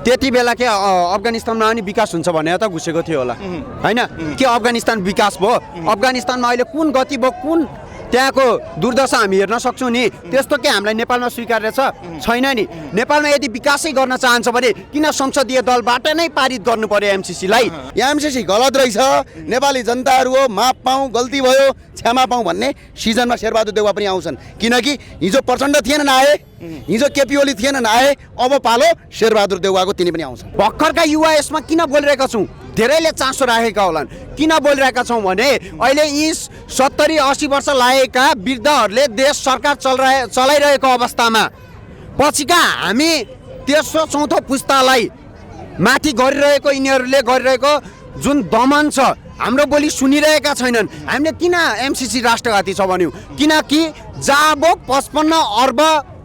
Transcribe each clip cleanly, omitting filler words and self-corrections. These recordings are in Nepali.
त्यति बेला के अफगानिस्तानमा पनि विकास हुन्छ भनेर त घुसेको थियो होला हैन के अफगानिस्तान विकास भयो अफगानिस्तानमा अहिले कुन गति भयो कुन त्यहाँको दुर्दशा हामी हेर्न सक्छौँ नि त्यस्तो के हामीलाई नेपालमा स्वीकार्य छैन नि नेपालमा यदि विकासै गर्न चाहन्छ भने किन संसदीय दलबाट नै पारित गर्नु पर्यो एमसीसीलाई एमसीसी गलत रहेछ नेपाली जनताहरू हो माफ पाऊँ गल्ती भयो क्षमा पाऊँ भन्ने सिजनमा शेरबहादुर देउवा पनि आउँछन् किनकि हिजो प्रचण्ड थिएनन् आए हिजो केपी ओली थिएनन् आए अब पालो शेरबहादुर देउवाको तिनी पनि आउँछन् भर्खरका युवा यसमा किन बोलिरहेका छौँ धेरैले चासो राखेका होलान् किन बोलिरहेका छौँ भने अहिले यी 70-80 वर्ष लागेका वृद्धहरूले देश सरकार चलाइरहेको अवस्थामा पछिका हामी तेस्रो चौथो पुस्तालाई माथि गरिरहेको यिनीहरूले गरिरहेको जुन दमन छ हाम्रो बोली सुनिरहेका छैनन् हामीले किन एमसीसी राष्ट्रघाती छ भन्यौँ किनकि जाबोक 55 अर्ब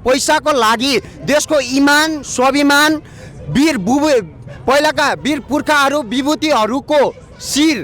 पैसाको लागि देशको इमान स्वाभिमान पहिलाका वीर पुर्खाहरू विभूतिहरूको शिर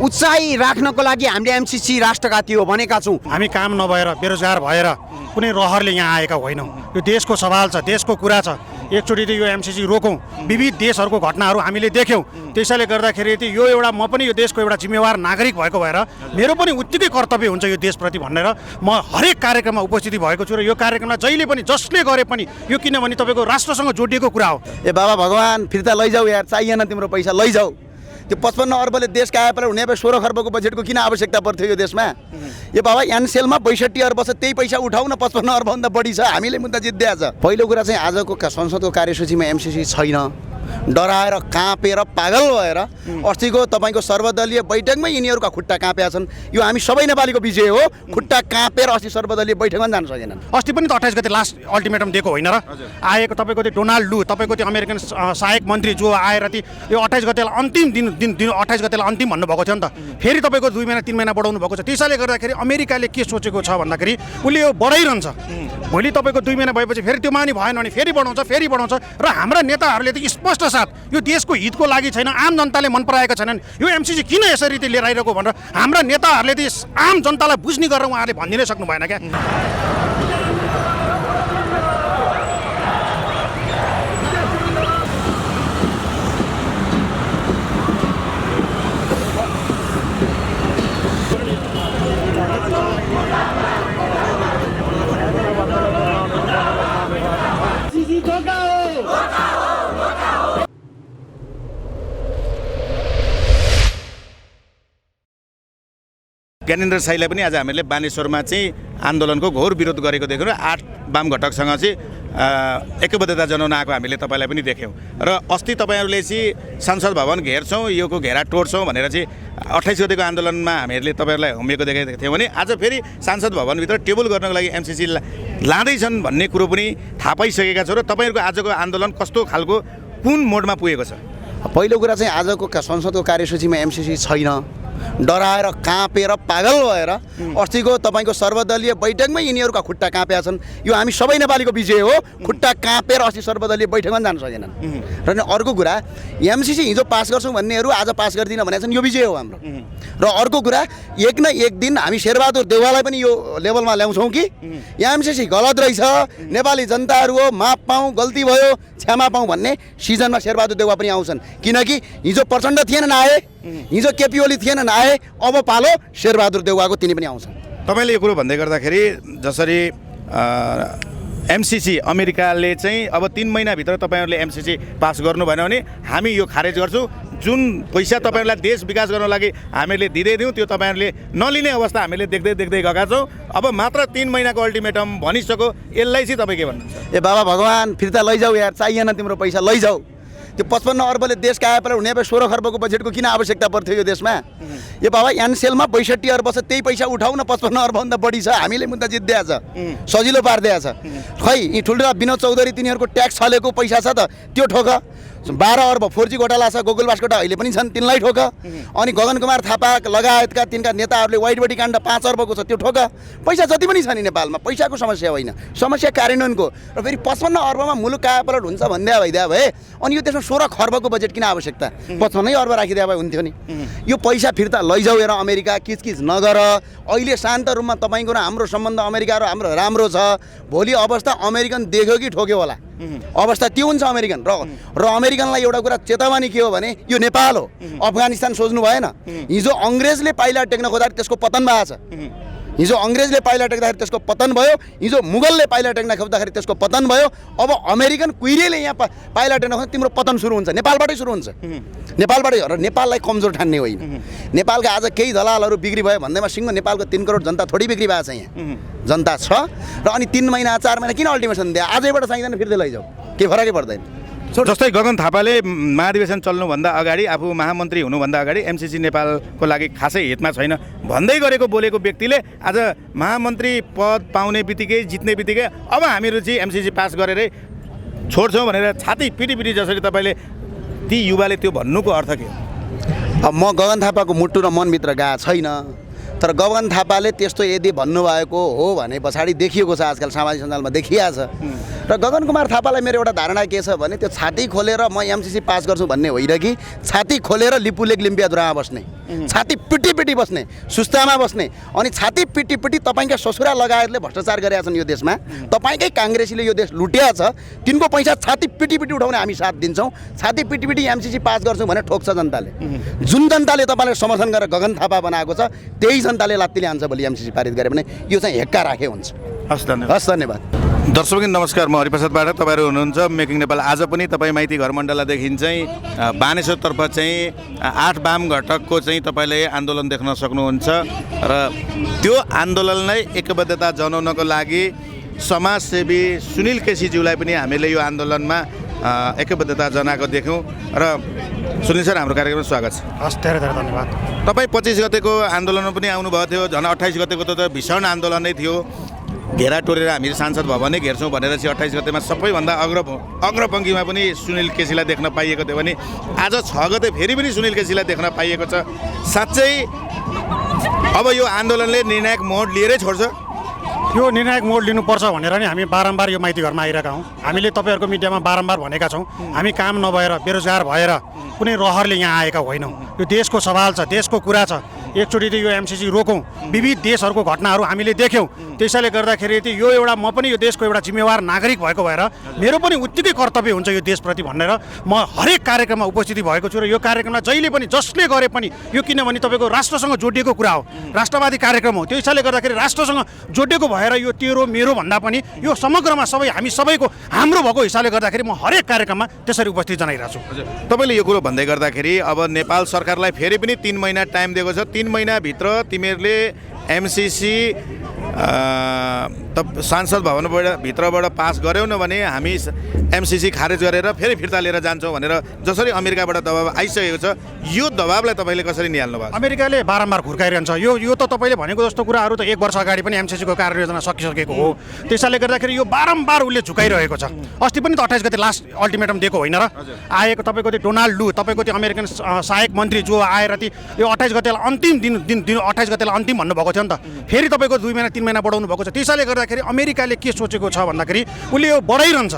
उचाइ राख्नको लागि हामीले एमसीसी राष्ट्रघाती हो भनेका छौँ हामी काम नभएर बेरोजगार भएर कुनै रहरले यहाँ आएका होइनौँ यो देशको सवाल छ देशको कुरा छ एकचोटि त यो एमसीसी रोकौँ विविध देशहरूको घटनाहरू हामीले देख्यौँ त्यसैले गर्दाखेरि चाहिँ यो एउटा म पनि यो देशको एउटा जिम्मेवार नागरिक भएको भएर मेरो पनि उत्तिकै कर्तव्य हुन्छ यो देशप्रति भनेर म हरेक कार्यक्रममा उपस्थिति भएको छु र यो कार्यक्रममा जहिले पनि जसले गरे पनि यो किनभने तपाईँको राष्ट्रसँग जोडिएको कुरा हो ए बाबा भगवान् फिर्ता लैजाऊ यार चाहिएन तिम्रो पैसा लैजाऊ त्यो 55 अर्बले देश कायापालट हुने भए 16 खर्बको बजेटको किन आवश्यकता पर्थ्यो यो देशमा यो बाबा एनसेलमा 62 अर्ब छ त्यही पैसा उठाउन 55 अर्बभन्दा बढी छ हामीले मुद्दा जित्दै छ पहिलो कुरा चाहिँ आजको संसदको कार्यसूचीमा एमसीसी छैन डराएर काँपेर पागल भएर अस्तिको तपाईँको सर्वदलीय बैठकमै यिनीहरूका खुट्टा काँपेका छन् यो हामी सबै नेपालीको विजय हो खुट्टा काँपेर अस्ति सर्वदलीय बैठकमा जान सकेनन् अस्ति पनि त 28 गते लास्ट अल्टिमेटम दिएको होइन र आएको तपाईँको त्यो डोनाल्ड लू तपाईँको त्यो अमेरिकन सहायक मन्त्री जो आएर त्यो 28 गतेलाई अन्तिम दिन 28 गतेलाई अन्तिम भन्नुभएको थियो नि त फेरि तपाईँको 2 महिना 3 महिना बढाउनु भएको छ त्यसैले गर्दाखेरि अमेरिकाले के सोचेको छ भन्दाखेरि उसले यो बढाइरहन्छ भोलि तपाईँको 2 महिना भएपछि फेरि त्यो मानि भएन भने फेरि बढाउँछ र हाम्रा नेताहरूले त स्पष्ट साथ यो देशको हितको लागि छैन आम जनताले मन पराएका छैनन् यो एमसीसी किन यसरी लिएर आइरहेको भनेर हाम्रा नेताहरूले त आम जनतालाई बुझ्ने गरेर उहाँहरूले भनिदिनै सक्नु भएन क्या ज्ञानेन्द्र साईलाई पनि आज हामीले बानेश्वरमा चाहिँ आन्दोलनको घोर विरोध गरेको देख्यौँ र 8 वाम घटकसँग चाहिँ एकबद्धता जनाउन आएको हामीले तपाईँलाई पनि देख्यौँ र अस्ति तपाईँहरूले चाहिँ संसद भवन घेर्छौँ योको घेरा तोड्छौँ भनेर चाहिँ 28 गतेको आन्दोलनमा हामीहरूले तपाईँहरूलाई होमिएको देखेको थियौँ भने आज फेरि संसद भवनभित्र टेबल गर्नको लागि एमसीसी लाँदैछन् भन्ने कुरो पनि थाहा पाइसकेका छौँ र तपाईँहरूको आजको आन्दोलन कस्तो खालको कुन मोडमा पुगेको छ पहिलो कुरा चाहिँ आजको संसदको कार्यसूचीमा एमसीसी छैन डराएर काँपेर पागल भएर अस्तिको तपाईँको सर्वदलीय बैठकमै यिनीहरूका खुट्टा काँपेका छन् यो हामी सबै नेपालीको विजय हो खुट्टा काँपेर अस्ति सर्वदलीय बैठकमा जान सकेनन् र अर्को कुरा एमसीसी हिजो पास गर्छौँ भन्नेहरू आज पास गरिदिन भनेका छन् यो विजय हो हाम्रो र अर्को कुरा एक न एक दिन हामी शेरबहादुर देउवालाई पनि यो लेभलमा ल्याउँछौँ कि एमसीसी गलत रहेछ नेपाली जनताहरू हो माफ पाऊँ गल्ती भयो क्षमा पाऊँ भन्ने सिजनमा शेरबहादुर देउवा पनि आउँछन् किनकि हिजो प्रचण्ड थिएनन् आए हिजो केपी ओली थिएनन् आए अब पालो शेरबहादुर देउवाको तिनी पनि आउँछन् तपाईँले यो कुरो भन्दै गर्दाखेरि जसरी एमसीसी अमेरिकाले चाहिँ अब 3 महिनाभित्र तपाईँहरूले एमसीसी पास गर्नु भएन भने हामी यो खारेज गर्छौँ जुन पैसा तपाईँहरूलाई देश विकास गर्नको लागि हामीले दिँदै दिउँ त्यो तपाईँहरूले नलिने अवस्था हामीले देख्दै गएका छौँ अब मात्र 3 महिनाको अल्टिमेटम भनिसक्यो यसलाई चाहिँ तपाईँ के भन्नुहुन्छ ए बाबा भगवान् फिर्ता लैजाऊ यार चाहिएन तिम्रो पैसा लैजाऊ त्यो 55 अर्बले देश कायापालट हुने भए 16 खर्बको बजेटको किन आवश्यकता पर्थ्यो यो देशमा यो बाबा एनसेलमा 62 अर्ब छ त्यही पैसा उठाउन 55 अर्बभन्दा बढी छ हामीले मुद्दा जित्दै छ सजिलो पारिदिएको छ खै यी ठुल्ठुला विनोद चौधरी तिनीहरूको ट्याक्स छलेको पैसा छ त त्यो ठोक 12 अर्ब 4G घोटाला छ गोकुल बास्कोटा अहिले पनि छन् तिनलाई ठोक अनि गगन कुमार थापा लगायतका तिनका नेताहरूले वाइट बडी काण्ड 5 अर्बको छ त्यो ठोक पैसा जति पनि छ नि नेपालमा पैसाको समस्या होइन समस्या कार्यान्वयनको र फेरि 55 अर्बमा मुलुक कायापालट हुन्छ भन्दै भइदिया भए अनि यो देशमा 16 खर्बको बजेट किन आवश्यकता 55 अर्ब राखिदिया भए हुन्थ्यो नि यो पैसा फिर्ता लैजाऊ हेर अमेरिका किचकिच नगर अहिले शान्त रूपमा तपाईँको र हाम्रो सम्बन्ध अमेरिका र हाम्रो राम्रो छ भोलि अवस्था अमेरिकन देख्यो कि ठोक्यो होला अवस्था त्यो हुन्छ अमेरिकन र अमेरिकनलाई एउटा कुरा चेतावनी के हो भने यो नेपाल हो, अफगानिस्तान सोच्नु भएन। हिजो अङ्ग्रेजले पाइला टेक्न खोज्दाखेरि त्यसको पतन भएको छ। हिजो अङ्ग्रेजले पाइला टेक्दाखेरि त्यसको पतन भयो, हिजो मुगलले पाइला टेक्न खोज्दाखेरि त्यसको पतन भयो। अब अमेरिकन कुइरेले यहाँ पाइला टेक्न खोज्दा तिम्रो पतन सुरु हुन्छ, नेपालबाटै सुरु हुन्छ। नेपालबाटै र नेपाललाई कमजोर ठान्ने होइन। नेपालका आज केही दलालहरू बिक्री भयो भन्दैमा सिङ्गो नेपालको 3 करोड जनता थोरै बिक्री भएको छ। यहाँ जनता छ र अनि 3 महिना 4 महिना किन अल्टिमेसन दिए? आजैबाट चाहिँदैन फिर्दै लैजाऊ, केही फरकै पर्दैन। जस्तै गगन थापाले महाधिवेशन चल्नुभन्दा अगाडि आफू महामन्त्री हुनुभन्दा अगाडि एमसिसी नेपालको लागि खासै हितमा छैन भन्दै गरेको बोलेको व्यक्तिले आज महामन्त्री पद पाउने बित्तिकै जित्ने बित्तिकै अब हामीहरू चाहिँ एमसिसी पास गरेरै छोड्छौँ भनेर छाती पिटी जसरी तपाईँले ती युवाले त्यो भन्नुको अर्थ के हो? अब म गगन थापाको मुटु र मनभित्र गएको छैन, तर गगन थापाले त्यस्तो यदि भन्नुभएको हो भने पछाडि देखिएको छ, आजकल सामाजिक सञ्जालमा देखिया छ। र गगन कुमार थापालाई मेरो एउटा धारणा के छ भने त्यो छाती खोलेर म एमसिसी पास गर्छु भन्ने होइन कि छाती खोलेर लिपुलेक लिम्पियाद्रामा बस्ने, छाती पिटी बस्ने, सुस्तामा बस्ने, अनि छाती पिटी तपाईँका ससुरा लगायतले भ्रष्टाचार गरेका छन् यो देशमा, तपाईँकै काङ्ग्रेसीले यो देश लुट्या छ, तिनको पैसा छाती पिटी उठाउने हामी साथ दिन्छौँ। छाती पिटी एमसिसी पास गर्छौँ भने ठोक्छ जनताले। जुन जनताले तपाईँलाई समर्थन गरेर गगन थापा बनाएको छ त्यही जनताले लात्तीले हान्छ भोलि एमसिसी पारित गरे भने यो चाहिँ हेक्का राखे हुन्छ। हस् धन्यवाद। हस् धन्यवाद। दर्शक नमस्कार, म हरिप्रसादबाट। तपाईँहरू हुनुहुन्छ मेकिङ नेपाल। आज पनि तपाईँ माइती घर मण्डलादेखि चाहिँ बानेश्वरतर्फ चाहिँ 8 वाम घटकको चाहिँ तपाईँले आन्दोलन देख्न सक्नुहुन्छ र त्यो आन्दोलनलाई एकबद्धता जनाउनको लागि समाजसेवी सुनिल केसीज्यूलाई पनि हामीले यो आन्दोलनमा एकबद्धता जनाएको देख्यौँ। र सुनिल सर, हाम्रो कार्यक्रममा स्वागत छ। हस्, धेरै धेरै धन्यवाद। तपाईँ 25 गतेको आन्दोलनमा पनि आउनुभएको थियो, झन् 28 गतेको त भीषण आन्दोलन नै थियो। घेरा टोरेर हामी सांसद भवनै घेर्छौँ भनेर चाहिँ 28 गतेमा सबैभन्दा अग्रपङ्क्तिमा पनि सुनिल केसीलाई देख्न पाइएको थियो भने आज 6 गते फेरि पनि सुनिल केसीलाई देख्न पाइएको छ। साँच्चै अब यो आन्दोलनले निर्णायक मोड लिएरै छोड्छ? यो निर्णायक मोड लिनुपर्छ भनेर नि हामी बारम्बार यो माइती घरमा आइरहेका हौँ। हामीले तपाईँहरूको मिडियामा बारम्बार भनेका छौँ, हामी काम नभएर बेरोजगार भएर कुनै रहरले यहाँ आएका होइनौँ। यो देशको सवाल छ, देशको कुरा छ। एकचोटि यो एमसिसी रोकौँ, विविध देशहरूको घटनाहरू हामीले देख्यौँ। त्यसैले गर्दाखेरि यो एउटा म पनि यो देशको एउटा जिम्मेवार नागरिक भएको भएर मेरो पनि उत्तिकै कर्तव्य हुन्छ यो देशप्रति भनेर म हरेक कार्यक्रममा उपस्थिति भएको छु। र यो कार्यक्रममा जहिले पनि जसले गरे पनि यो किनभने तपाईँको राष्ट्रसँग जोडिएको कुरा हो, राष्ट्रवादी कार्यक्रम हो, त्यसैले गर्दाखेरि राष्ट्रसँग जोडिएको भएर यो तेरो मेरो भन्दा पनि यो समग्रमा सबै हामी सबैको हाम्रो भएको हिसाबले गर्दाखेरि म हरेक कार्यक्रममा त्यसरी उपस्थित जनाइरहेको छु। तपाईँले यो कुरो भन्दै गर्दाखेरि अब नेपाल सरकारलाई फेरि पनि 3 महिना टाइम दिएको छ। 3 महिनाभित्र तिमीहरूले एमसिसी सांसद भवनबाट भित्रबाट पास गर्यौ न भने हामी एमसिसी खारेज गरेर फेरि फिर्ता लिएर जान्छौँ भनेर जसरी अमेरिकाबाट दबाब आइसकेको छ, यो दबाबलाई तपाईँले कसरी निहाल्नु भएको? अमेरिकाले बारम्बार घुर्काइरहन्छ। यो त तपाईँले भनेको जस्तो कुराहरू त 1 वर्ष अगाडि पनि एमसिसीको कार्ययोजना सकिसकेको हो। त्यसैले गर्दाखेरि यो बारम्बार उसले झुकाइरहेको छ। अस्ति पनि त 28 गते लास्ट अल्टिमेटम दिएको होइन र? आएको तपाईँको त्यो डोनाल्ड लू, तपाईँको त्यो अमेरिकन सहायक मन्त्री जो आएर यो 28 गतेलाई अन्तिम दिन 28 गतेलाई अन्तिम भन्नुभएको थियो नि त। फेरि तपाईँको 2 महिना 3 महिना बढाउनु भएको छ। त्यसैले गर्दाखेरि अमेरिकाले के सोचेको छ भन्दाखेरि उसले यो बढाइरहन्छ।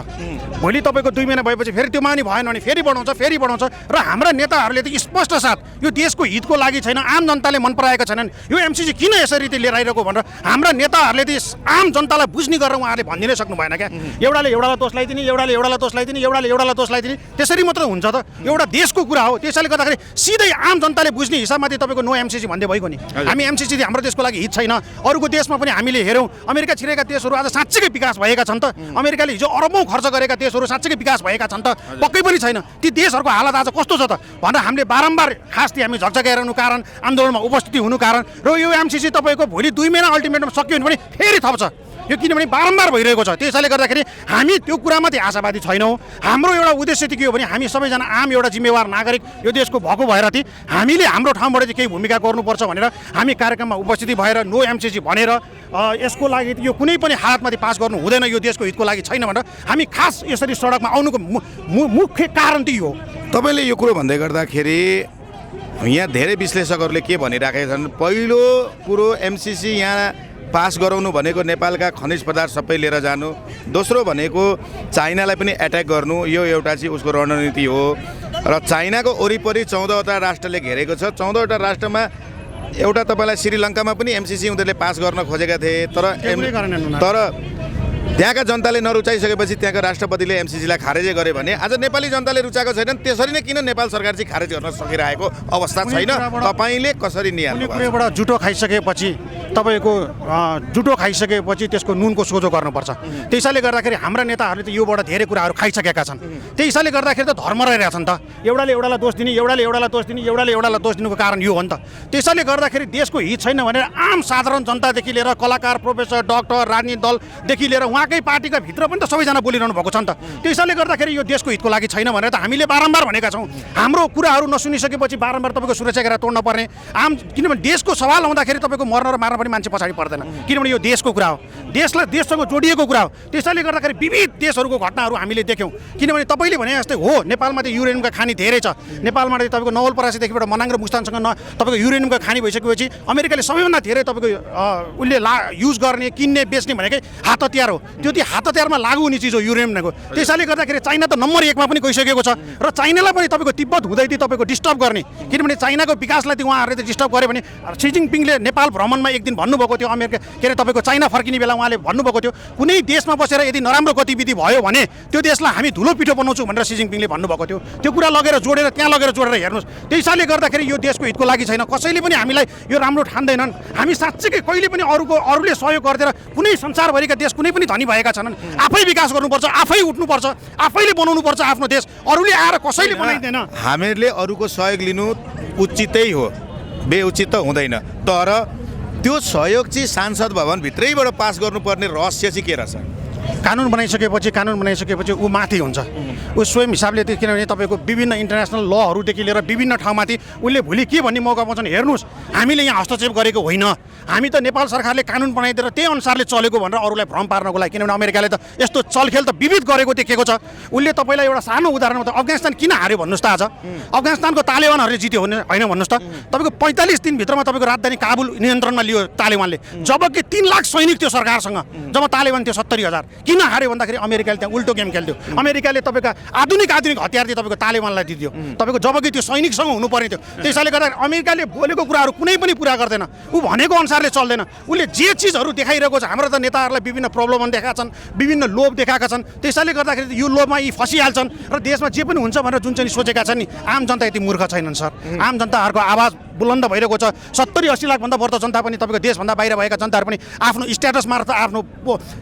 भोलि तपाईँको 2 महिना भएपछि फेरि त्यो मानी भएन भने फेरि बढाउँछ र हाम्रा नेताहरूले त स्पष्ट साथ यो देशको हितको लागि छैन, आम जनताले मन पराएका छैनन्, यो एमसिसी किन यसरी लिएर आइरहेको भनेर हाम्रा नेताहरूले त आम जनतालाई बुझ्ने गरेर उहाँहरूले भनिदिनै सक्नु भएन क्या। एउटाले एउटालाई दोष लगाइदिने, एउटाले एउटालाई दोष लगाइदिने, त्यसरी मात्र हुन्छ त? एउटा देशको कुरा हो। त्यसैले गर्दाखेरि सिधै आम जनताले बुझ्ने हिसाबमा तपाईँको नो एमसिसी भन्दै भइगयो नि। हामी एमसिसी हाम्रो देशको लागि हित छैन। अरूको देशमा पनि हामीले हेरौँ, अमेरिका छिरेका देशहरू आज साँच्चैकै विकास भएका छन् त? अमेरिकाले हिजो अरबौँ खर्च गरेका देशहरू साँच्चैकै विकास भएका छन् त? पक्कै पनि छैन। ती देशहरूको हालत आज कस्तो छ त भनेर हामीले बारम्बार खास हामी झकझक्याइरहनु कारण, आन्दोलनमा उपस्थिति हुनु कारण र यो एमसिसी तपाईँको भोलि 2 महिना अल्टिमेटम सक्यो भने फेरि थप्छ। यो किनभने बारम्बार भइरहेको छ। त्यसैले गर्दाखेरि हामी त्यो कुरामाथि आशावादी छैनौँ। हाम्रो एउटा उद्देश्य चाहिँ के हो भने हामी सबैजना आम एउटा जिम्मेवार नागरिक यो देशको भएको भएर चाहिँ हामीले हाम्रो ठाउँबाट चाहिँ केही भूमिका गर्नुपर्छ भनेर हामी कार्यक्रममा उपस्थिति भएर नो एमसिसी भनेर यसको लागि यो कुनै पनि हालतमाथि पास गर्नु हुँदैन, यो देशको हितको लागि छैन भनेर हामी खास यसरी सडकमा आउनुको मुख्य कारण त्यही हो। तपाईँले यो कुरो भन्दै गर्दाखेरि यहाँ धेरै विश्लेषकहरूले के भनिराखेका छन्, पहिलो कुरो एमसिसी यहाँ पास गराउनु भनेको नेपालका खनिज पदार्थ सबै लिएर जानु, दोस्रो भनेको चाइनालाई पनि एट्याक गर्नु, यो एउटा चाहिँ उसको रणनीति हो। र चाइनाको वरिपरि 14वटा राष्ट्रले घेरेको छ। 14वटा राष्ट्रमा एउटा तपाईँलाई श्रीलङ्कामा पनि एमसिसी उनीहरूले पास गर्न खोजेका थिए, तर त्यहाँका जनताले नरुचाइसकेपछि त्यहाँको राष्ट्रपतिले एमसिसीलाई खारेजै गरे भने आज नेपाली जनताले रुचाएको छैन। त्यसरी नै किन नेपाल सरकार चाहिँ खारेज गर्न सकिरहेको अवस्था छैन? तपाईँले कसरी निहाल्नु कुनै कुराबाट जुटो खाइसकेपछि तपाईँको जुटो खाइसकेपछि त्यसको नुनको सोझो गर्नुपर्छ। त्यसैले गर्दाखेरि हाम्रा नेताहरूले त योबाट धेरै कुराहरू खाइसकेका छन्। त्यसैले गर्दाखेरि त धर्म रहिरहेछ नि त। एउटाले एउटालाई दोष दिने, एउटाले एउटालाई दोष दिने, एउटाले एउटालाई दोष दिनुको कारण यो हो नि त। त्यसैले गर्दाखेरि देशको हित छैन भनेर आम साधारण जनतादेखि लिएर कलाकार, प्रोफेसर, डक्टर, राजनीतिक दलदेखि लिएर उहाँकै पार्टीका भित्र पनि त सबैजना बोलिरहनु भएको छ नि त। त्यसैले गर्दाखेरि यो देशको हितको लागि छैन भनेर त हामीले बारम्बार भनेका छौँ। हाम्रो कुराहरू नसुनिसकेपछि बारम्बार तपाईँको सुरक्षा गरेर तोड्न पर्ने किनभने देशको सवाल आउँदाखेरि तपाईँको मर्न र मार्न पनि मान्छे पछाडि पर्दैन, किनभने यो देशको कुरा हो, देशसँग जोडिएको कुरा हो। त्यसैले गर्दाखेरि विविध देशहरूको घटनाहरू हामीले देख्यौँ। किनभने तपाईँले भने जस्तै हो, नेपालमा त युरेनियमका खानी धेरै छ। नेपालमा त तपाईँको नवलपरासीदेखिबाट मनाङ र मुस्ताङसँग तपाईँको युरेनियमका खानी भइसकेपछि अमेरिकाले सबैभन्दा धेरै तपाईँको उसले युज गर्ने, किन्ने, बेच्ने भनेकै हात हतियार हो। त्यो हात हतियारमा लागु हुने चिज हो युरेनियम भनेको। त्यसैले गर्दाखेरि चाइना त नम्बर 1मा पनि गइसकेको छ र चाइनालाई पनि तपाईँको तिब्बत हुँदै तपाईँको डिस्टर्ब गर्ने, किनभने चाइनाको विकासलाई चाहिँ उहाँहरूले डिस्टर्ब गर्यो भने सी जिनपिङले नेपाल भ्रमणमा एक दिन भन्नुभएको थियो, अमेरिका के अरे तपाईँको चाइना फर्किने बेला उहाँले भन्नुभएको थियो कुनै देशमा बसेर यदि नराम्रो गतिविधि भयो भने त्यो देशलाई हामी धुलो पिठो बनाउँछौँ भनेर सी जिनपिङले भन्नुभएको थियो। त्यो कुरा लगेर जोडेर त्यहाँ लगेर जोडेर हेर्नुहोस्। त्यसैले गर्दाखेरि यो देशको हितको लागि छैन। कसैले पनि हामीलाई यो राम्रो ठान्दैनन्। हामी साँच्चै कहिले पनि अरूले सहयोग गरिदिएर कुनै संसारभरिका देश कुनै पनि धनी भएका छैनन्। आफै विकास गर्नुपर्छ, आफै उठ्नुपर्छ, आफैले बनाउनुपर्छ आफ्नो देश। अरूले आएर कसैले बनाइदिँदैन। हामीहरूले अरूको सहयोग लिनु उचितै हो, बेउचित त हुँदैन। तर त्यो सहयोग चाहिँ सांसद भवनभित्रैबाट पास गर्नुपर्ने रहस्य चाहिँ के रहेछ? कानुन बनाइसकेपछि ऊ माथि हुन्छ। ऊ स्वयं हिसाबले त्यो, किनभने तपाईँको विभिन्न इन्टरनेसनल लहरूदेखि लिएर विभिन्न ठाउँमाथि उसले भोलि के भन्ने मौका पाउँछन्। हेर्नुहोस्, हामीले यहाँ हस्तक्षेप गरेको होइन। हामी त नेपाल सरकारले कानुन बनाइदिएर त्यही अनुसारले चलेको भनेर अरूलाई भ्रम पार्नको लागि, किनभने अमेरिकाले त यस्तो चलखेल त विविध गरेको देखेको छ। उसले तपाईँलाई एउटा सानो उदाहरण बताउँछ। अफगानिस्तान किन हार्यो भन्नुहोस् त? आज अफगानिस्तानको तालिबानहरूले जित्यो होइन भन्नुहोस् त? तपाईँको 45 दिनभित्रमा तपाईँको राजधानी काबुल नियन्त्रणमा लियो तालिबानले, जबकि 3 लाख सैनिक थियो सरकारसँग जब तालिबान थियो 70,000। किन हार्यो भन्दाखेरि अमेरिकाले त्यहाँ उल्टो गेम खेल्थ्यो। अमेरिकाले तपाईँको आधुनिक हतियार चाहिँ तपाईँको तालिबानलाई दियो, तपाईँको जबकि त्यो सैनिकसँग हुनुपर्ने थियो। त्यसैले गर्दा अमेरिकाले बोलेको कुराहरू कुनै पनि पुरा गर्दैन। ऊ भनेको अनुसारले चल्दैन। उसले जे चिजहरू देखाइरहेको छ, हाम्रो त नेताहरूलाई विभिन्न प्रब्लम देखाएका छन्, विभिन्न लोभ देखाएका छन्। त्यसैले गर्दाखेरि यो लोभमा यी फसिहाल्छन् र देशमा जे पनि हुन्छ भनेर जुन चाहिँ सोचेका छन् नि, आम जनता यति मूर्ख छैनन् सर। आम जनताहरूको आवाज बुलन्द भइरहेको छ। 70-80 लाखभन्दा बढ्दो जनता पनि तपाईँको देशभन्दा बाहिर भएका जनताहरू पनि आफ्नो स्ट्याटस मार्फत आफ्नो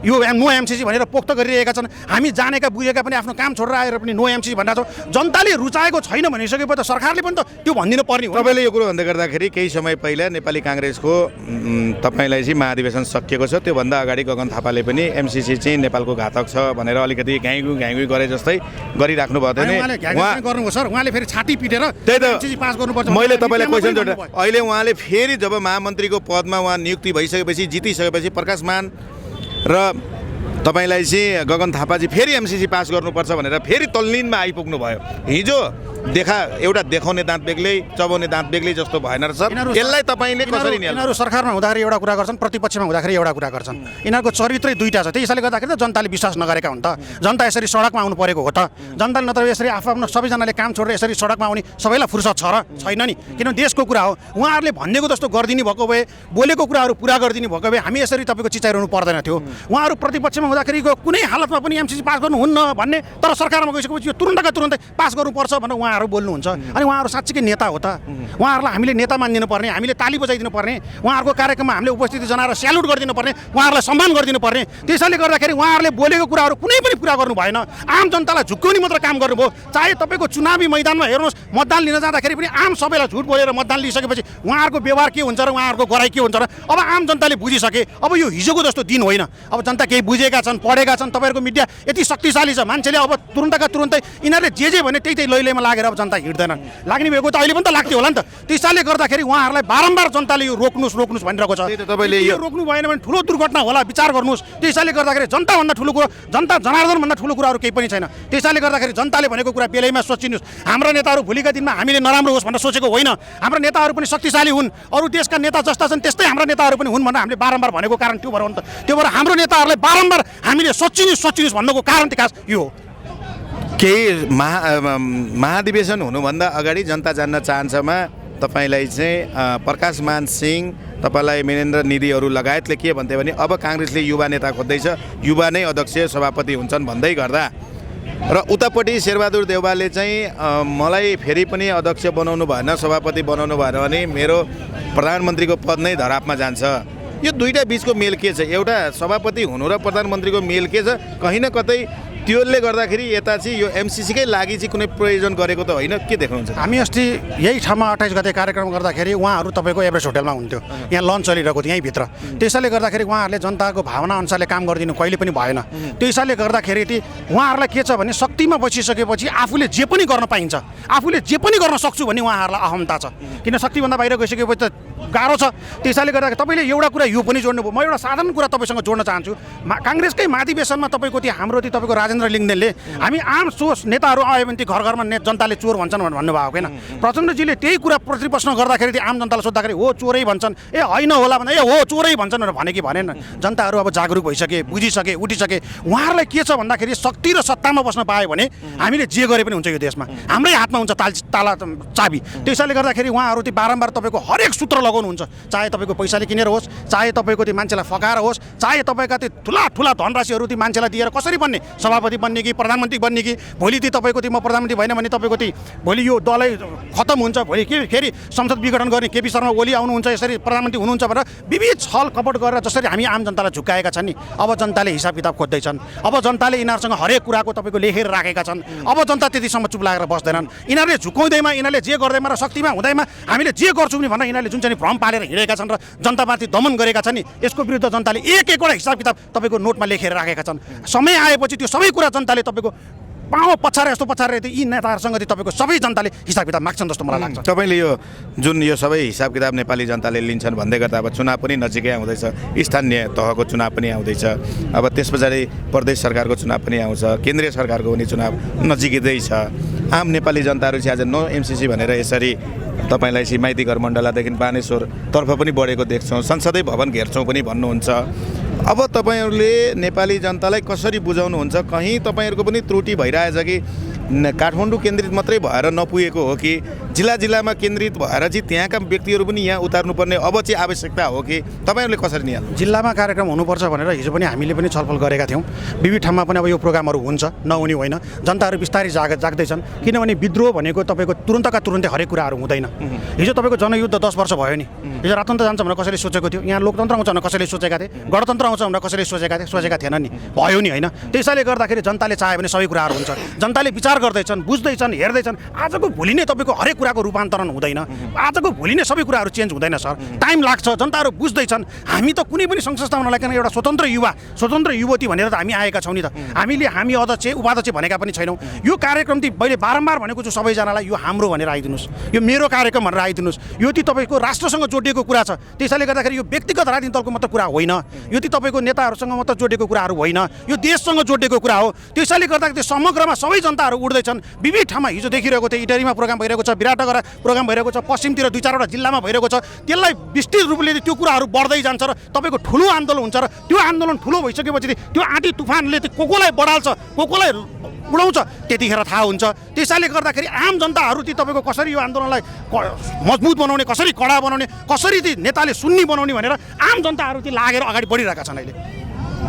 यो नो एमसिसी भनेर पोख्त गरिरहेका छन्। हामी जानेका बुझेका पनि आफ्नो काम छोडेर आएर पनि नो एमसिसी भनेर जनताले रुचाएको छैन भनिसकेपछि त सरकारले पनि त त्यो भनिदिनु पर्ने हो। तपाईँले यो कुरो भन्दै गर्दाखेरि केही समय पहिला नेपाली काङ्ग्रेसको तपाईँलाई चाहिँ महाधिवेशन सकिएको छ, त्योभन्दा अगाडि गगन थापाले पनि एमसिसी चाहिँ नेपालको घातक छ भनेर अलिकति घाइगुई गरे जस्तै गरिराख्नु भयो गर्नु सर। उहाँले फेरि छाती पिटेर त्यही त एमसिसी पास गर्नुपर्छ। मैले तपाईँलाई क्वेसन जोडेँ। अहिले उहाँले फेरि जब महामन्त्रीको पदमा उहाँ नियुक्ति भइसकेपछि, जितिसकेपछि प्रकाश मान र तपाईँलाई चाहिँ गगन थापाजी फेरि एमसिसी पास गर्नुपर्छ भनेर फेरि तल्लीनमा आइपुग्नु भयो। हिजो एउटा देखाउने दाँत बेग्लै, चबाउने दाँत बेग्लै जस्तो भएन र सर? यसलाई तपाईँले कसरी निहाल्नु? यिनीहरू सरकारमा हुँदाखेरि एउटा कुरा गर्छन्, प्रतिपक्षमा हुँदाखेरि एउटा कुरा गर्छन्। यिनीहरूको चरित्रै दुईटा छ। त्यसैले गर्दाखेरि त जनताले विश्वास नगरेका हुन् त। जनता यसरी सडकमा आउनु परेको हो त। जनताले नत्र यसरी आफ्नो सबैजनाले काम छोडेर यसरी सडकमा आउने सबैलाई फुर्सद छ र छैन नि? किनभने देशको कुरा हो। उहाँहरूले भनेको जस्तो गरिदिनु भएको भए, बोलेको कुराहरू पुरा गरिदिनु भएको भए हामी यसरी तपाईँको चिचाइरहनु पर्दैन थियो। उहाँहरू प्रतिपक्षमा हुँदाखेरिको कुनै हालतमा पनि एमसिसी पास गर्नुहुन्न भन्ने, तर सरकारमा गइसकेपछि यो तुरुन्तका तुरुन्तै पास गर्नुपर्छ भनेर उहाँहरू बोल्नुहुन्छ। अनि उहाँहरू साँच्चीकै नेता हो त? उहाँहरूलाई हामीले नेता मानिदिनु पर्ने, हामीले ताली बजाइदिनु पर्ने, उहाँहरूको कार्यक्रममा हामीले उपस्थिति जनाएर स्यालुट गरिदिनु पर्ने, उहाँहरूलाई सम्मान गरिदिनु पर्ने। त्यसैले गर्दाखेरि उहाँहरूले बोलेको कुराहरू कुनै पनि पुरा गर्नु भएन। आम जनतालाई झुक्क्याउने मात्र काम गर्नुभयो। चाहे तपाईँको चुनावी मैदानमा हेर्नुहोस्, मतदान लिन जाँदाखेरि पनि आम सबैलाई झुट बोलेर मतदान लिइसकेपछि उहाँहरूको व्यवहार के हुन्छ र उहाँहरूको गराइ के हुन्छ र अब आम जनताले बुझिसके। अब यो हिजोको जस्तो दिन होइन। अब जनता केही बुझेका छन्, पढेका छन्। तपाईँहरूको मिडिया यति शक्तिशाली छ, मान्छेले अब तुरुन्तका तुरुन्तै यिनीहरूले जे भने त्यही लैलैमा लागेर अब जनता हिँड्दैनन्। लाग्ने भएको त अहिले पनि त लाग्थ्यो होला नि त। त्यसैले गर्दाखेरि उहाँहरूलाई बारम्बार जनताले यो रोक्नुहोस् भनिरहेको छ। तपाईँले यो रोक्नु भएन भने ठुलो दुर्घटना होला, विचार गर्नुहोस्। त्यसैले गर्दाखेरि जनताभन्दा ठुलो कुरो, जनता जनार्दनभन्दा ठुलो कुराहरू केही पनि छैन। त्यसैले गर्दाखेरि जनताले भनेको कुरा बेलैमा सोचिनुहोस्। हाम्रा नेताहरू भोलिका दिनमा हामीले नराम्रो होस् भनेर सोचेको होइन। हाम्रा नेताहरू पनि शक्तिशाली हुन्, अरू देशका नेता जस्ता छन् त्यस्तै हाम्रा नेताहरू पनि हुन् भनेर हामीले बारम्बार भनेको कारण त्यो भएर हो नि त। त्यो भएर हाम्रो नेताहरूलाई बारम्बार हामीले सोचिनुहोस् भन्नुको कारण चाहिँ खास यो हो। केही महाधिवेशन हुनुभन्दा अगाडि जनता जान्न चाहन्छमा तपाईँलाई चाहिँ प्रकाश मान सिंह तपाईँलाई मेनेन्द्र निधिहरू लगायतले के भन्थ्यो भने अब काङ्ग्रेसले युवा नेता खोज्दैछ, युवा नै अध्यक्ष सभापति हुन्छन् भन्दै गर्दा र उतापट्टि शेरबहादुर देउवाले चाहिँ मलाई फेरि पनि अध्यक्ष बनाउनु भएन, सभापति बनाउनु भएन भने मेरो प्रधानमन्त्रीको पद नै धरापमा जान्छ। यो दुईटा बिचको मेल के छ? एउटा सभापति हुनु र प्रधानमन्त्रीको मेल के छ? कहीँ न कतै त्यसले गर्दाखेरि यता चाहिँ यो एमसिसीकै लागि चाहिँ कुनै प्रयोजन गरेको त होइन, के देख्नुहुन्छ? हामी अस्ति यही ठाउँमा 28 गते कार्यक्रम गर्दाखेरि उहाँहरू तपाईँको एभरेस्ट होटलमा हुन्थ्यो, यहाँ लन्च चलिरहेको थियो यहीँभित्र। त्यसैले गर्दाखेरि उहाँहरूले जनताको भावना अनुसारले काम गरिदिनु कहिले पनि भएन। त्यो हिसाबले गर्दाखेरि उहाँहरूलाई के छ भने शक्तिमा बसिसकेपछि आफूले जे पनि गर्न पाइन्छ, आफूले जे पनि गर्न सक्छु भन्ने उहाँहरूलाई अहमता छ। किन शक्तिभन्दा बाहिर गइसकेपछि त गाह्रो छ। त्यसैले गर्दा तपाईँले एउटा कुरा यो पनि जोड्नुभयो। म एउटा साधारण कुरा तपाईँसँग जोड्न चाहन्छु। काङ्ग्रेसकै महाधिवेशनमा तपाईँको तपाईँको राजेन्द्र लिङ्गदेनले हामी आम सोच नेताहरू आयो भने घर घरमा जनताले चोर भन्छन् भन्नुभएको होइन। प्रचण्डजीले त्यही कुरा प्रतिप्रश्न गर्दाखेरि आम जनतालाई सोद्धाखेरि हो चोरै भन्छन्, ए होइन होला भन्दा ए हो चोरै भन्छन् भनेर भने कि भनेन। जनताहरू अब जागरुक भइसके, बुझिसके, उठिसके। उहाँहरूलाई के छ भन्दाखेरि शक्ति र सत्तामा बस्न पायो भने हामीले जे गरे पनि हुन्छ यो देशमा, हाम्रै हातमा हुन्छ ताला चाबी। त्यसैले गर्दाखेरि उहाँहरू बारम्बार तपाईँको हरेक सूत्र लगाउनुहुन्छ, चाहे तपाईँको पैसाले किनेर होस्, चाहे तपाईँको मान्छेलाई फकाएर होस्, चाहे तपाईँका ठुला ठुला धनराशिहरू मान्छेलाई दिएर कसरी बन्ने, सभापति बन्ने कि प्रधानमन्त्री बन्ने कि भोलि तपाईँको म प्रधानमन्त्री भएन भने तपाईँको भोलि यो दलै खतम हुन्छ, भोलि के फेरि संसद विघटन गर्ने केपी शर्मा ओली आउनुहुन्छ, यसरी प्रधानमन्त्री हुनुहुन्छ भनेर विविध छल कपट गरेर जसरी हामी आम जनतालाई झुक्काएका छन् नि, अब जनताले हिसाब किताब खोज्दैछन्। अब जनताले यिनीहरूसँग हरेक कुराको तपाईँको लेखेर राखेका छन्। अब जनता त्यतिसम्म चुप लागेर बस्दैनन्। यिनीहरूले झुकाउँदैमा, यिनीहरूले जे गर्दैमा र शक्तिमा हुँदैमा हामीले जे गर्छौँ नि भनेर यिनीहरूले जुन चाहिँ भ्रम पालेर हिँडेका छन् र जनतामाथि दमन गरेका छन् नि, यसको विरुद्ध जनताले एक एकवटा हिसाब किताब तपाईँको नोटमा लेखेर राखेका छन्। समय आएपछि त्यो सबै कुरा जनताले तपाईँको पाउ पछारे यस्तो पछारे यी नेताहरूसँग तपाईँको सबै जनताले हिसाब किताब माग्छन् जस्तो मलाई लाग्छ। तपाईँले यो जुन यो सबै हिसाब किताब नेपाली जनताले लिन्छन् भन्दै गर्दा अब चुनाव पनि नजिकै आउँदैछ, स्थानीय तहको चुनाव पनि आउँदैछ, अब त्यस पछाडि प्रदेश सरकारको चुनाव पनि आउँछ, केन्द्रीय सरकारको पनि चुनाव नजिकै छ। आम नेपाली जनताहरू चाहिँ आज नो एमसिसी भनेर यसरी तपाईँलाई चाहिँ माइती घर मण्डलादेखि बानेश्वरतर्फ पनि बढेको देख्छौँ, संसदै भवन घेर्छौँ पनि भन्नुहुन्छ। अब तपाईँहरूले नेपाली जनतालाई कसरी बुझाउनुहुन्छ? कहीँ तपाईँहरूको पनि त्रुटि भइरहेछ कि काठमाडौँ केन्द्रित मात्रै भएर नपुगेको हो कि जिल्ला जिल्लामा केन्द्रित भएर चाहिँ त्यहाँका व्यक्तिहरू पनि यहाँ उतार्नुपर्ने अब चाहिँ आवश्यकता हो कि तपाईँहरूले कसरी निहाल्नु? जिल्लामा कार्यक्रम हुनुपर्छ भनेर हिजो पनि हामीले पनि छलफल गरेका थियौँ। विविध ठाउँमा पनि अब यो प्रोग्रामहरू हुन्छ, नहुने होइन। जनताहरू बिस्तारै जाग्दैछन्, किनभने विद्रोह भनेको तपाईँको तुरन्तका तुरन्तै हरेक कुराहरू हुँदैन। हिजो तपाईँको जनयुद्ध 10 वर्ष भयो नि, हिजो राजतन्त्र जान्छ भनेर कसैले सोचेको थियो? यहाँ लोकतन्त्र आउँछ भनेर कसैले सोचेका थिए? गणतन्त्र आउँछ भनेर कसैले सोचेका थिएन नि, भयो नि होइन। त्यसैले गर्दाखेरि जनताले चाह्यो भने सबै कुराहरू हुन्छ। जनताले विचार गर्दैछन्, बुझ्दैछन्, हेर्दैछन्। आजको भोलि नै तपाईँको हरेक कुराको रूपान्तरण हुँदैन, आजको भोलि नै सबै कुराहरू चेन्ज हुँदैन सर, टाइम लाग्छ। जनताहरू बुझ्दैछन्। हामी त कुनै पनि सङ्घ संस्थामा नलागिकन एउटा स्वतन्त्र युवा, स्वतन्त्र युवती भनेर त हामी आएका छौँ नि त। हामी अध्यक्ष उपाध्यक्ष भनेका पनि छैनौँ। यो कार्यक्रम चाहिँ मैले बारम्बार भनेको छु सबैजनालाई, यो हाम्रो भनेर आइदिनुहोस्, यो मेरो कार्यक्रम भनेर आइदिनुहोस्। यो चाहिँ तपाईँको राष्ट्रसँग जोडिएको कुरा छ। त्यसैले गर्दाखेरि यो व्यक्तिगत राजनीति दलको मात्र कुरा होइन, यो चाहिँ तपाईँको नेताहरूसँग मात्र जोडिएको कुराहरू होइन, यो देशसँग जोडिएको कुरा हो। त्यसैले गर्दाखेरि समग्रमा सबै जनताहरू उठ्दैछन्। विविध ठाउँमा हिजो देखिरहेको थियो, इटरीमा प्रोग्राम भइरहेको छ, विराटनगर प्रोग्राम भइरहेको छ, पश्चिमतिर 2-4वटा जिल्लामा भइरहेको छ। त्यसलाई विस्तृत रूपले त्यो कुराहरू बढ्दै जान्छ र तपाईँको ठुलो आन्दोलन हुन्छ र त्यो आन्दोलन ठुलो भइसकेपछि त्यो आँधी तुफानले कोलाई बढाल्छ, कोलाई उडाउँछ, त्यतिखेर थाहा हुन्छ। त्यसैले गर्दाखेरि आम जनताहरू ती तपाईँको कसरी यो आन्दोलनलाई मजबुत बनाउने, कसरी कडा बनाउने, कसरी ती नेताले सुन्नी बनाउने भनेर आम जनताहरू ती लागेर अगाडि बढिरहेका छन्। अहिले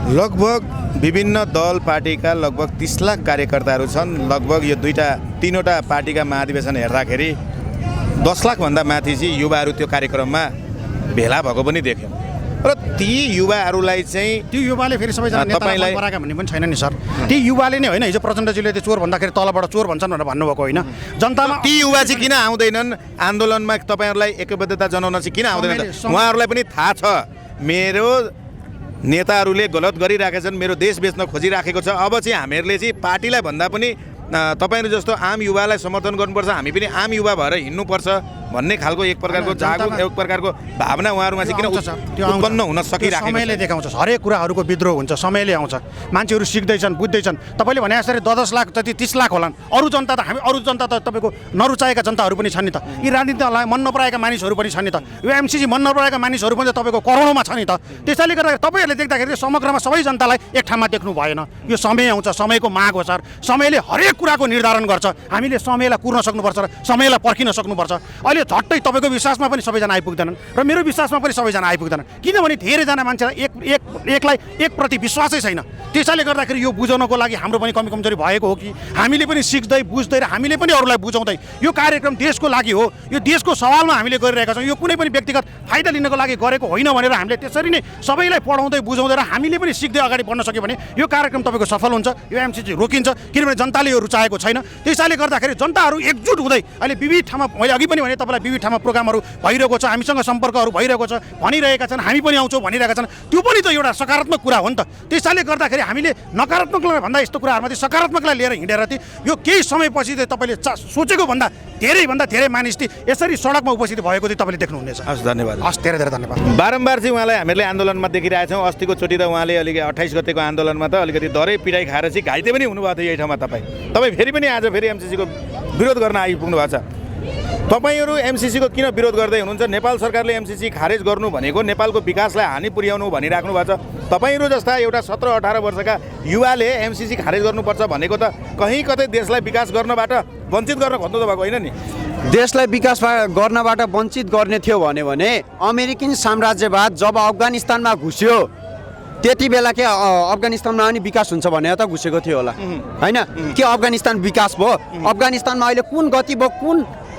लगभग विभिन्न दल पार्टीका लगभग 30 लाख कार्यकर्ताहरू छन्। लगभग यो 2-3वटा पार्टीका महाधिवेशन हेर्दाखेरि 10 लाखभन्दा माथि चाहिँ युवाहरू त्यो कार्यक्रममा भेला भएको पनि देख्यौँ। र ती युवाहरूलाई चाहिँ त्यो युवाले फेरि सबैजना नेतालाई पराएका भन्ने पनि छैन नि सर। ती युवाले नै होइन, हिजो प्रचण्डजीले त्यो चोर भन्दाखेरि तलबाट चोर भन्छन् भनेर भन्नुभएको होइन। जनतामा ती युवा चाहिँ किन आउँदैनन् आन्दोलनमा? तपाईँहरूलाई एकबद्धता जनाउन चाहिँ किन आउँदैन? उहाँहरूलाई पनि थाहा छ मेरो नेताहरूले गलत गरिराखेका छन्, मेरो देश बेच्न खोजिराखेको छ। अब चाहिँ हामीहरूले चाहिँ पार्टीलाई भन्दा पनि तपाईँहरू जस्तो आम युवालाई समर्थन गर्नुपर्छ, हामी पनि आम युवा भएर हिँड्नुपर्छ भन्ने खालको एक प्रकारको जागरुक, एक प्रकारको भावना उहाँहरूमा चाहिँ किन उत्पन्न हुन सकिराखेको? समयले देखाउँछ, हरेक कुराहरूको विद्रोह हुन्छ, समयले आउँछ। मान्छेहरू सिक्दैछन्, बुझ्दैछन्। तपाईँले भने जसरी 10 लाख जति 30 लाख होलान्। अरू जनता त अरू जनता त तपाईँको नरुचाएका जनताहरू पनि छन् नि त। यी राजनीतिलाई मन नपराएका मानिसहरू पनि छन् नि त। यो एमसिसी मन नपराएका मानिसहरू पनि तपाईँको करोडौँमा छ नि त। त्यसैले गर्दा तपाईँहरूले देख्दाखेरि समग्रमा सबै जनतालाई एक ठाउँमा देख्नु भएन। यो समय आउँछ, समयको माग हो सर। समयले हरेक कुराको निर्धारण गर्छ। हामीले समयलाई कुर्न सक्नुपर्छ र समयलाई पर्खिन सक्नुपर्छ। अहिले अहिले झट्टै तपाईँको विश्वासमा पनि सबैजना आइपुग्दैनन् र मेरो विश्वासमा पनि सबैजना आइपुग्दैनन्, किनभने धेरैजना मान्छेलाई एकप्रति विश्वासै छैन। त्यसैले गर्दाखेरि यो बुझाउनको लागि हाम्रो पनि कमी कमजोरी भएको हो कि हामीले पनि सिक्दै बुझ्दै र हामीले पनि अरूलाई बुझाउँदै यो कार्यक्रम देशको लागि हो, यो देशको सवालमा हामीले गरिरहेका छौँ, यो कुनै पनि व्यक्तिगत फाइदा लिनको लागि गरेको होइन भनेर हामीले त्यसरी नै सबैलाई पढाउँदै बुझाउँदै र हामीले पनि सिक्दै अगाडि बढ्न सक्यो भने यो कार्यक्रम तपाईँको सफल हुन्छ, यो एमसिसी रोकिन्छ, किनभने जनताले यो रुचाएको छैन। त्यसैले गर्दाखेरि जनताहरू एकजुट हुँदै अहिले विविध ठाउँमा, मैले अघि पनि भने तपाईँलाई विविध ठाउँमा प्रोग्रामहरू भइरहेको छ, हामीसँग सम्पर्कहरू भइरहेको छ, भनिरहेका छन् हामी पनि आउँछौँ भनिरहेका छन्, त्यो पनि त एउटा सकारात्मक कुरा हो नि त। त्यसैले गर्दाखेरि हामीले नकारात्मकलाई भन्दा यस्तो कुराहरूमा चाहिँ सकारात्मकलाई लिएर हिँडेर चाहिँ यो केही समयपछि चाहिँ तपाईँले सोचेको भन्दा धेरै मानिस यसरी सडकमा उपस्थित भएको चाहिँ तपाईँले देख्नुहुनेछ। हस्, धन्यवाद। हस्, धेरै धन्यवाद। बारम्बार चाहिँ उहाँलाई हामीहरूले आन्दोलनमा देखिरहेछौँ। अस्तिको चोटि त उहाँले अलिकति 28 गतेको आन्दोलनमा त अलिकति दरै पिटाइ खाएर चाहिँ घाइते पनि हुनुभएको थियो यही ठाउँमा। तपाईँ फेरि पनि आज फेरि एमसिसीको विरोध गर्न आइपुग्नु भएको छ। तपाईँहरू एमसिसीको किन विरोध गर्दै हुनुहुन्छ? नेपाल सरकारले एमसिसी खारेज गर्नु भनेको नेपालको विकासलाई हानि पुर्याउनु भनिराख्नु भएको छ। तपाईँहरू जस्ता एउटा 17-18 वर्षका युवाले एमसिसी खारेज गर्नुपर्छ भनेको त कहीँ कतै देशलाई विकास गर्नबाट वञ्चित गर्न खोज्नु त भएको होइन नि। देशलाई विकास गर्नबाट वञ्चित गर्ने थियो भने अमेरिकन साम्राज्यवाद जब अफगानिस्तानमा घुस्यो त्यति बेला के अफगानिस्तानमा पनि विकास हुन्छ भनेर त घुसेको थियो होला होइन? के अफगानिस्तान विकास भयो? अफगानिस्तानमा अहिले कुन गति भयो, कुन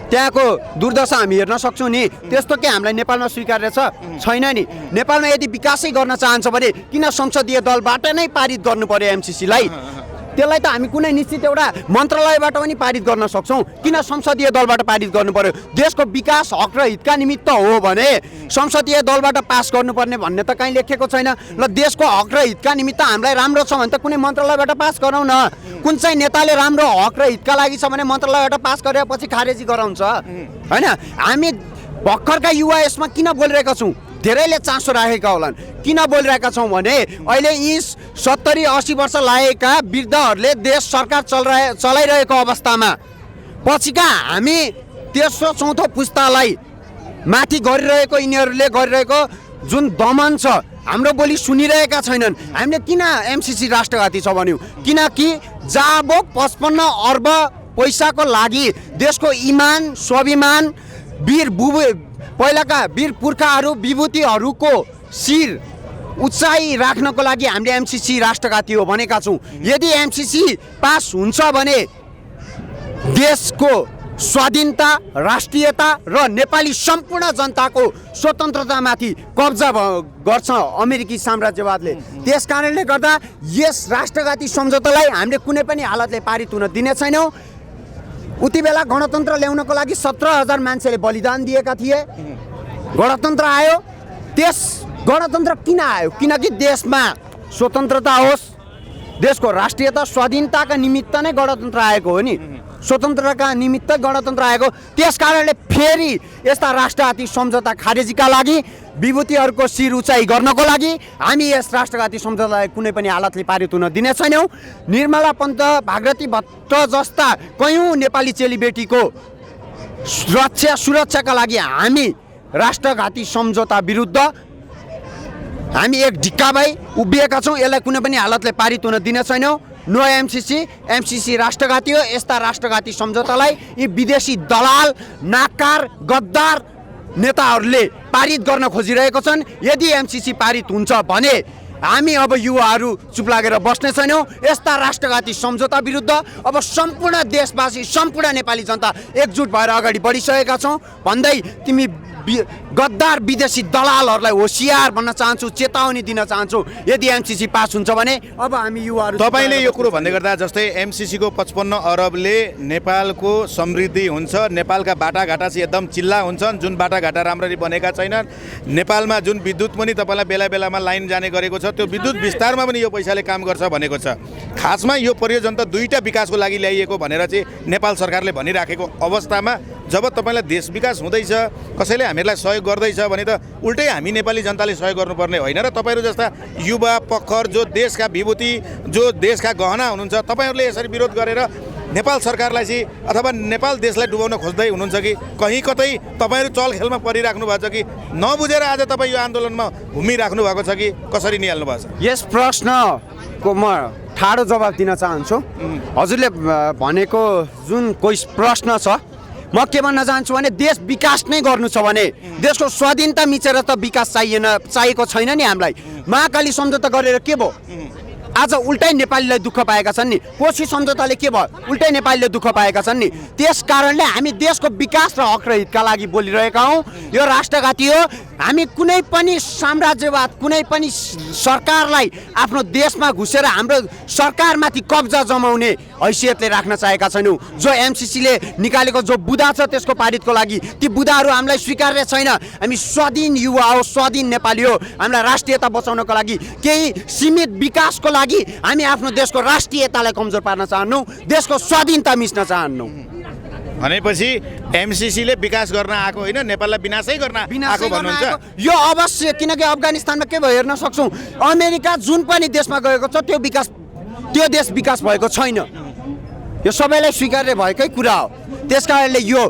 त्यहाँको दुर्दशा हामी हेर्न सक्छौँ नि। त्यस्तो के हामीलाई नेपालमा स्वीकार्य छैन नि। नेपालमा यदि विकासै गर्न चाहन्छ भने किन संसदीय दलबाट नै पारित गर्नु पर्यो एमसिसीलाई? त्यसलाई त हामी कुनै निश्चित एउटा मन्त्रालयबाट पनि पारित गर्न सक्छौँ, किन संसदीय दलबाट पारित गर्नु पर्यो? देशको विकास हक र हितका निमित्त हो भने संसदीय दलबाट पास गर्नुपर्ने भन्ने त कहीँ लेखेको छैन। ल देशको हक र हितका निमित्त हामीलाई राम्रो छ भने त कुनै मन्त्रालयबाट पास गराउँ न। कुन चाहिँ नेताले राम्रो हक र हितका लागि छ भने मन्त्रालयबाट पास गरेपछि खारेजी गराउँछ होइन? हामी भर्खरका युवा यसमा किन बोलिरहेका छौँ? धेरैले चासो राखेका होलान्। किन बोलिरहेका छौँ भने अहिले यी 70-80 वर्ष लागेका वृद्धहरूले देश सरकार चलाइरहेको अवस्थामा पछिका हामी तेस्रो चौथो पुस्तालाई माथि गरिरहेको यिनीहरूले गरिरहेको जुन दमन छ, हाम्रो बोली सुनिरहेका छैनन्। हामीले किन एमसिसी राष्ट्रघाती छ भन्यौँ? किनकि जब 55 अर्ब पैसाको लागि देशको इमान स्वाभिमान पहिलाका वीर पुर्खाहरू विभूतिहरूको शिर उचाइ राख्नको लागि हामीले एमसिसी राष्ट्रघाती हो भनेका छौँ। यदि एमसिसी पास हुन्छ भने देशको स्वाधीनता, राष्ट्रियता र नेपाली सम्पूर्ण जनताको स्वतन्त्रतामाथि कब्जा गर्छ अमेरिकी साम्राज्यवादले। त्यस कारणले गर्दा यस राष्ट्रघाती सम्झौतालाई हामीले कुनै पनि हालतले पारित हुन दिने छैनौँ। उति बेला गणतन्त्र ल्याउनको लागि 17,000 मान्छेले बलिदान दिएका थिए। गणतन्त्र आयो। त्यस गणतन्त्र किन आयो? किनकि देशमा स्वतन्त्रता होस्, देशको राष्ट्रियता स्वाधीनताका निमित्त नै गणतन्त्र आएको हो नि। स्वतन्त्रताका निमित्त गणतन्त्र आएको। त्यस कारणले फेरि यस्ता राष्ट्रघाती सम्झौता खारेजीका लागि, विभूतिहरूको शिर उचाइ गर्नको लागि हामी यस राष्ट्रघाती सम्झौतालाई कुनै पनि हालतले पारित हुन दिने छैनौँ। निर्मला पन्त, भागरथी भट्ट जस्ता कयौँ नेपाली चेलीबेटीको सुरक्षाका लागि हामी राष्ट्रघाती सम्झौता विरुद्ध हामी एक ढिक्का भई उभिएका छौँ। यसलाई कुनै पनि हालतले पारित हुन दिने छैनौँ। नो एमसिसी राष्ट्रघाती हो। यस्ता राष्ट्रघाती सम्झौतालाई यी विदेशी दलाल, नाकार, गद्दार नेताहरूले पारित गर्न खोजिरहेको छन्। यदि एमसिसी पारित हुन्छ भने हामी अब युवाहरू चुप लागेर बस्ने छैनौँ। यस्ता राष्ट्रघाती सम्झौता विरुद्ध अब सम्पूर्ण देशवासी, सम्पूर्ण नेपाली जनता एकजुट भएर अगाडि बढिसकेका छौँ भन्दै तिमी गद्दार विदेशी दलालहरूलाई होसियार भन्न चाहन्छु, चेतावनी दिन चाहन्छु। यदि एमसिसी पास हुन्छ भने अब हामी युवाहरू तपाईँले यो कुरो भन्दै गर्दा जस्तै एमसिसीको 55 अरबले नेपालको समृद्धि हुन्छ, नेपालका बाटाघाटा चाहिँ एकदम चिल्ला हुन्छन्, जुन बाटाघाटा राम्ररी बनेका छैनन्। नेपालमा जुन विद्युत पनि तपाईँलाई बेला बेलामा लाइन जाने गरेको छ, त्यो विद्युत विस्तारमा पनि यो पैसाले काम गर्छ भनेको छ। खासमा यो परियोजना त दुईटा विकासको लागि ल्याइएको भनेर चाहिँ नेपाल सरकारले भनिराखेको अवस्थामा जब तपाईँलाई देश विकास हुँदैछ, कसैले हामीलाई सहयोग गर्दैछ भने त उल्टै हामी नेपाली जनताले सहयोग गर्नुपर्ने होइन र तपाईँहरू जस्ता युवा पखर जो देशका विभूति, जो देशका गहना हुनुहुन्छ, तपाईँहरूले यसरी विरोध गरेर नेपाल सरकारलाई चाहिँ अथवा नेपाल देशलाई डुबाउन खोज्दै हुनुहुन्छ कि कहीँ कतै तपाईँहरू चलखेलमा परिराख्नु भएको छ कि नबुझेर आज तपाईँ यो आन्दोलनमा घुमिराख्नु भएको छ कि कसरी निहाल्नु भएको छ? यस प्रश्नको म ठाडो जवाब दिन चाहन्छु। हजुरले भनेको जुन कोही प्रश्न छ, म के भन्न चाहन्छु भने देश विकास नै गर्नु छ भने देशको स्वाधीनता मिचेर त विकास चाहिएको छैन नि हामीलाई। महाकाली सम्झौता गरेर के भयो? आज उल्टै नेपालीलाई दुःख पाएका छन् नि। कोशी सम्झौताले के भयो? उल्टै नेपालीले दुःख पाएका छन् नि। त्यस कारणले हामी देशको विकास र हक र हितका लागि बोलिरहेका हौँ। यो राष्ट्रघाती हो। हामी कुनै पनि साम्राज्यवाद, कुनै पनि सरकारलाई आफ्नो देशमा घुसेर हाम्रो सरकारमाथि कब्जा जमाउने हैसियतले राख्न चाहेका छैनौँ। जो एमसिसीले निकालेको जो बुदा छ त्यसको पारितको लागि ती बुदाहरू हामीलाई स्वीकार्य छैन। हामी स्वाधीन युवा हो, स्वाधीन नेपाली हो। हामीलाई राष्ट्रियता बचाउनको लागि, केही सीमित विकासको लागि हामी आफ्नो देशको राष्ट्रियतालाई कमजोर पार्न चाहन्नौँ, देशको स्वाधीनता मिच्न चाहन्नौँ। भनेपछि एमसिसीले विकास गर्न आएको होइन, नेपाललाई विनाशै गर्न आएको भन्नुहुन्छ? यो अवश्य, किनकि अफगानिस्तानमा के भयो हेर्न सक्छौँ। अमेरिका जुन पनि देशमा गएको छ त्यो देश विकास भएको छैन। यो सबैलाई स्वीकार्य भएकै कुरा हो। त्यसकारणले यो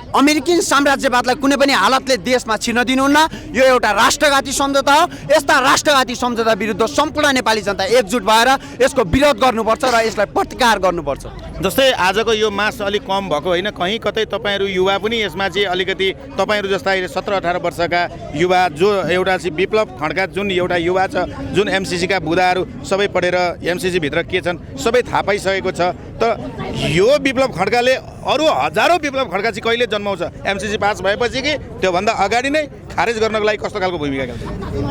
अमेरिकन साम्राज्यवादलाई कुनै पनि हालतले देशमा छिर्न दिनुहुन्न। यो एउटा राष्ट्रघाती सम्झौता हो। यस्ता राष्ट्रघाती सम्झौता विरुद्ध सम्पूर्ण नेपाली जनता एकजुट भएर यसको विरोध गर्नुपर्छ र यसलाई प्रतिकार गर्नुपर्छ। जस्तै आजको यो मास अलिक कम भएको होइन, कहीँ कतै तपाईँहरू युवा पनि यसमा चाहिँ अलिकति तपाईँहरू जस्ता 17-18 वर्षका युवा जो एउटा चाहिँ विप्लव खड्का जुन एउटा युवा छ, जुन एमसिसीका बुदाहरू सबै पढेर एमसिसी भित्र के छन् सबै थाहा पाइसकेको छ। त यो विप्लव खड्काले अरू हजारौँ विप्लव खड्का चाहिँ कहिले जन्माउँछ? एमसिसी पास भएपछि कि त्योभन्दा अगाडि नै खारेज गर्नको लागि कस्तो खालको भूमिका खेल्छ?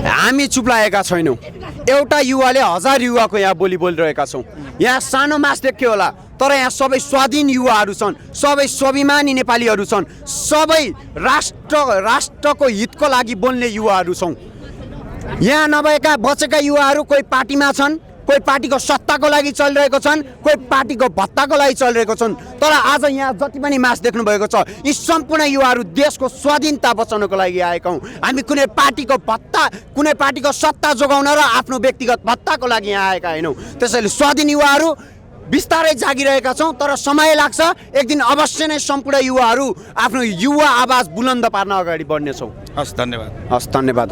हामी चुप लागेका छैनौँ। एउटा युवाले 1000 युवाको यहाँ बोलिरहेका छौँ। यहाँ सानो मास देख्यो होला, तर यहाँ सबै स्वाधीन युवाहरू छन्, सबै स्वाभिमानी नेपालीहरू छन्, सबै राष्ट्रको हितको लागि बोल्ने युवाहरू छौँ। यहाँ नभएका बचेका युवाहरू कोही पार्टीमा छन्, कोही पार्टीको सत्ताको लागि चलिरहेको छन्, कोही पार्टीको भत्ताको लागि चलिरहेको छन्। तर आज यहाँ जति पनि मास देख्नु भएको छ, यी सम्पूर्ण युवाहरू देशको स्वाधीनता बचाउनको लागि आएका हौँ। हामी कुनै पार्टीको भत्ता, कुनै पार्टीको सत्ता जोगाउन र आफ्नो व्यक्तिगत भत्ताको लागि यहाँ आएका होइनौँ। त्यसैले स्वाधीन युवाहरू बिस्तारै जागिरहेका छौँ, तर समय लाग्छ। एक दिन अवश्य नै सम्पूर्ण युवाहरू आफ्नो युवा आवाज बुलन्द पार्न अगाडि बढ्नेछौँ। हस्, धन्यवाद। हस्, धन्यवाद।